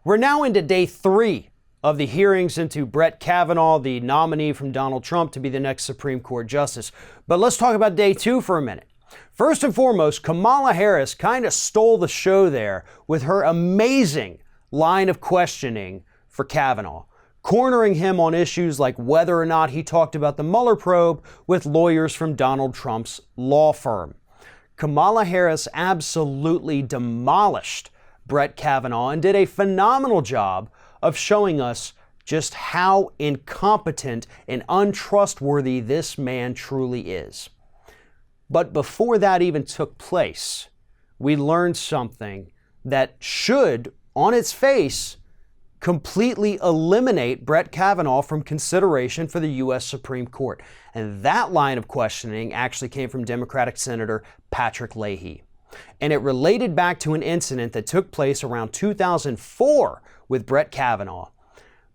We're now into day 3 of the hearings into Brett Kavanaugh, the nominee from Donald Trump to be the next Supreme Court justice. But let's talk about day 2 for a minute. First and foremost, Kamala Harris kind of stole the show there with her amazing line of questioning for Kavanaugh, cornering him on issues like whether or not he talked about the Mueller probe with lawyers from Donald Trump's law firm. Kamala Harris absolutely demolished Brett Kavanaugh and did a phenomenal job of showing us just how incompetent and untrustworthy this man truly is. But before that even took place, we learned something that should, on its face, completely eliminate Brett Kavanaugh from consideration for the U.S. Supreme Court. And that line of questioning actually came from Democratic Senator Patrick Leahy. And it related back to an incident that took place around 2004 with Brett Kavanaugh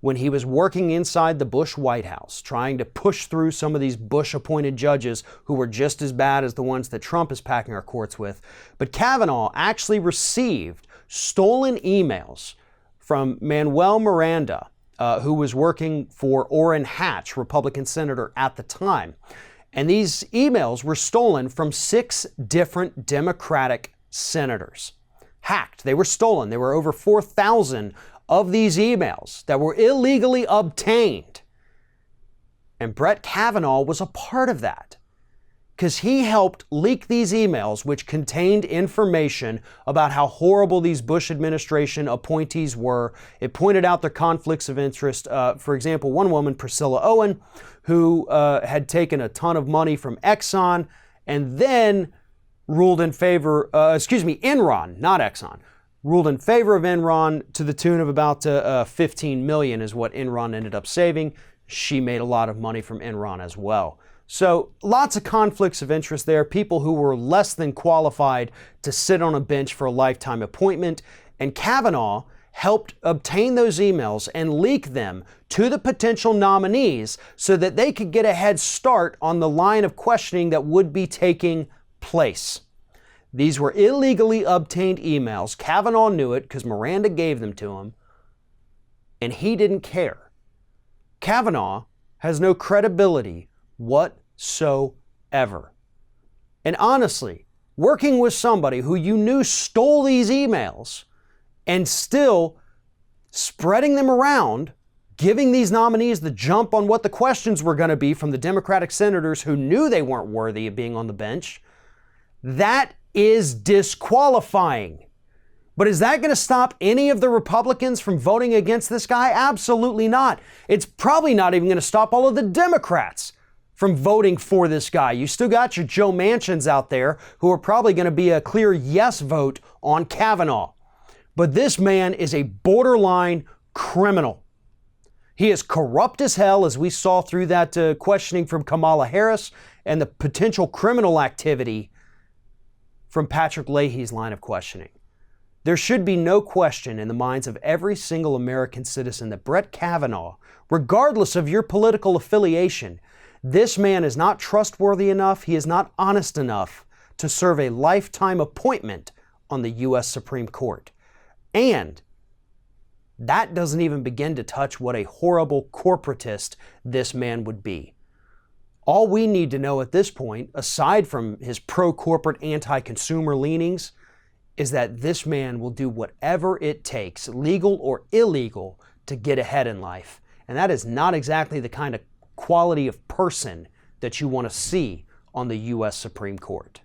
when he was working inside the Bush White House, trying to push through some of these Bush-appointed judges who were just as bad as the ones that Trump is packing our courts with. But Kavanaugh actually received stolen emails from Manuel Miranda, who was working for Orrin Hatch, Republican senator at the time. And these emails were stolen from 6 different Democratic senators. Hacked. They were stolen. There were over 4,000 of these emails that were illegally obtained. And Brett Kavanaugh was a part of that, because he helped leak these emails, which contained information about how horrible these Bush administration appointees were. It pointed out their conflicts of interest. For example, one woman, Priscilla Owen, who had taken a ton of money from Exxon and then ruled in favor, Enron, not Exxon, ruled in favor of Enron to the tune of about 15 million is what Enron ended up saving. She made a lot of money from Enron as well. So lots of conflicts of interest there, people who were less than qualified to sit on a bench for a lifetime appointment. And Kavanaugh helped obtain those emails and leak them to the potential nominees so that they could get a head start on the line of questioning that would be taking place. These were illegally obtained emails. Kavanaugh knew it because Miranda gave them to him, and he didn't care. Kavanaugh has no credibility whatsoever. And honestly, working with somebody who you knew stole these emails and still spreading them around, giving these nominees the jump on what the questions were going to be from the Democratic senators who knew they weren't worthy of being on the bench, that is disqualifying. But is that going to stop any of the Republicans from voting against this guy? Absolutely not. It's probably not even going to stop all of the Democrats from voting for this guy. You still got your Joe Manchins out there who are probably going to be a clear yes vote on Kavanaugh. But this man is a borderline criminal. He is corrupt as hell, as we saw through that questioning from Kamala Harris and the potential criminal activity from Patrick Leahy's line of questioning. There should be no question in the minds of every single American citizen that Brett Kavanaugh, regardless of your political affiliation, this man is not trustworthy enough, he is not honest enough to serve a lifetime appointment on the U.S. Supreme Court. And that doesn't even begin to touch what a horrible corporatist this man would be. All we need to know at this point, aside from his pro-corporate, anti-consumer leanings, is that this man will do whatever it takes, legal or illegal, to get ahead in life. And that is not exactly the kind of quality of person that you want to see on the U.S. Supreme Court.